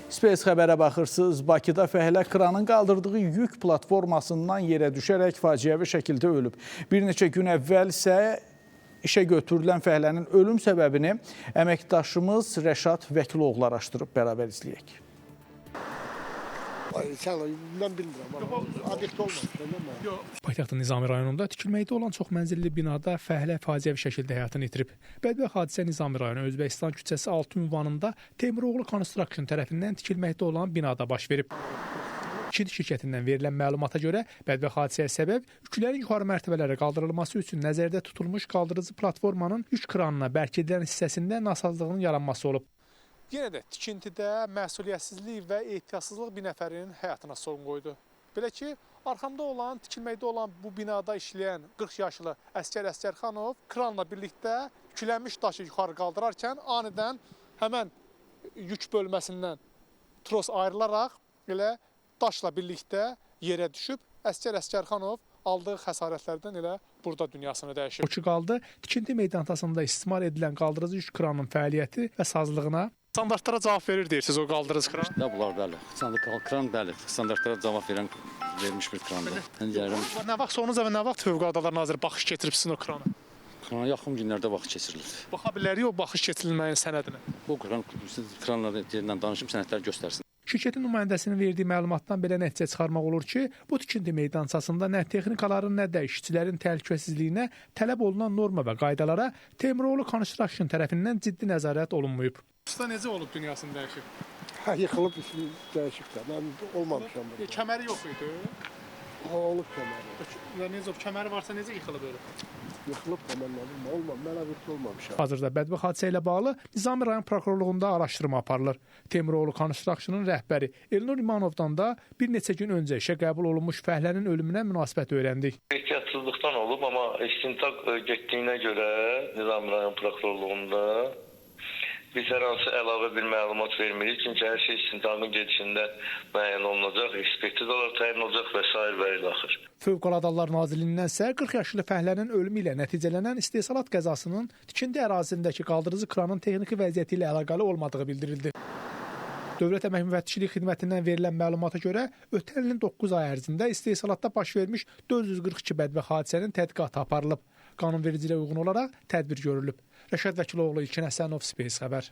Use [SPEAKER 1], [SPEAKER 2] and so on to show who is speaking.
[SPEAKER 1] Space xəbərə baxırsınız. Bakıda fəhlə kranın qaldırdığı yük platformasından yerə düşərək faciəvi şəkildə ölüb. Bir neçə gün əvvəl isə işə götürülən fəhlənin ölüm səbəbini əməkdaşımız Rəşad Vəkiloğlu araşdırıb. Bərabər izləyək.
[SPEAKER 2] Mən bilmirəm, obyekt olmadı.
[SPEAKER 3] Paytaxtın Nizami rayonunda tikilməkdə olan çox mənzilli binada fəhlə faciəvi şəkildə həyatını itirib. Bədbəxt hadisə Nizami rayonu Özbəkistan küçəsi 6 ünvanında Temiroğlu Construction tərəfindən tikilməkdə olan binada baş verib. Çin şirkətindən verilən məlumata görə bədbəxt hadisəyə səbəb yüklərin yuxarı mərtəbələrə qaldırılması üçün nəzərdə tutulmuş qaldırıcı platformanın yük kranına bərk edilən hissəsində nasazlığının yaranması olub. Yenə də tikintidə məsuliyyətsizlik və ehtiyatsızlıq bir nəfərin həyatına son qoydu. Belə ki, arxamda olan, tikilməkdə olan bu binada işləyən 40 yaşlı Əsgər Əsgərxanov kranla birlikdə yüklənmiş daşı yuxarı qaldırarkən anidən həmən yük bölməsindən tros ayrılaraq elə daşla birlikdə yerə düşüb. Əsgər Əsgərxanov aldığı xəsarətlərdən elə burada dünyasını dəyişib. O ki qaldı, tikinti meydançasında istismar edilən qaldırıcı yük kranının fəaliyyəti və sazlığına. Standartlara cavab verir deyirsiniz o qaldırıcı kran?
[SPEAKER 4] Bunlar bəli. Kran bəli. Standartlara cavab vermiş bir krandır.
[SPEAKER 3] Nə vaxt sonunuz və nə vaxt Fövqəladelər Naziri baxış keçiribsiniz o krana?
[SPEAKER 4] Krana yaxın günlərdə vaxt keçirilir.
[SPEAKER 3] Baxa bilərik o baxış keçirilməyin sənədinə.
[SPEAKER 4] Bu kranla yerindən danışıb sənədlər göstərsin.
[SPEAKER 3] Şirkətin nümayəndəsinin verdiyi məlumatdan belə nəticə çıxarmaq olur ki, bu tikinti meydançasında nə texnikaların, nə də işçilərin təhlükəsizliyinə tələb olunan norma və qaydalara Temiroğlu Construction tərəfindən ciddi nəzarət olunmayıb. Usta necə olub dünyasını dəyişib?
[SPEAKER 2] Yıxılıb dəyişib də, mən olmamışam.
[SPEAKER 3] Kəməri yox idi?
[SPEAKER 2] Olub kəməri.
[SPEAKER 3] Necə kəməri varsa necə yıxılıb öyle?
[SPEAKER 2] Yıxılıb da mən olmamışam.
[SPEAKER 3] Hazırda bədbəxt hadisə ilə bağlı Nizami rayon prokurorluğunda araşdırma aparılır. Temiroğlu Construction'ın rəhbəri Elnur İmanovdan da bir neçə gün öncə işə qəbul olunmuş fəhlənin ölümünə münasibət öyrəndik.
[SPEAKER 5] Ehtiyatsızlıqdan olub, amma istintaq getdiyinə görə Nizami rayon prokurorluğunda biz hər hansı əlavə bir məlumat vermirik. Çünki hər şey istintaqın gedişində müəyyən olunacaq, ekspertizalar təyin olacaq və s. və
[SPEAKER 3] Fövqəladə Hallar Nazirliyindən isə 40 yaşlı fəhlənin ölümü ilə nəticələnən istehsalat qəzasının tikinti ərazisindəki qaldırıcı kranın texniki vəziyyəti ilə əlaqəli olmadığı bildirildi. Dövlət Əmək Müfəttişliyi Xidmətindən verilən məlumata görə ötən ilin 9 ay ərzində istehsalatda baş vermiş 442 bədbəxt hadisənin tədqiqatı aparılıb. Qanunvericiliyə uyğun olaraq tədbir görülüb. Rəşad Vəkiloğlu, İlkin Həsənov, Space xəbər.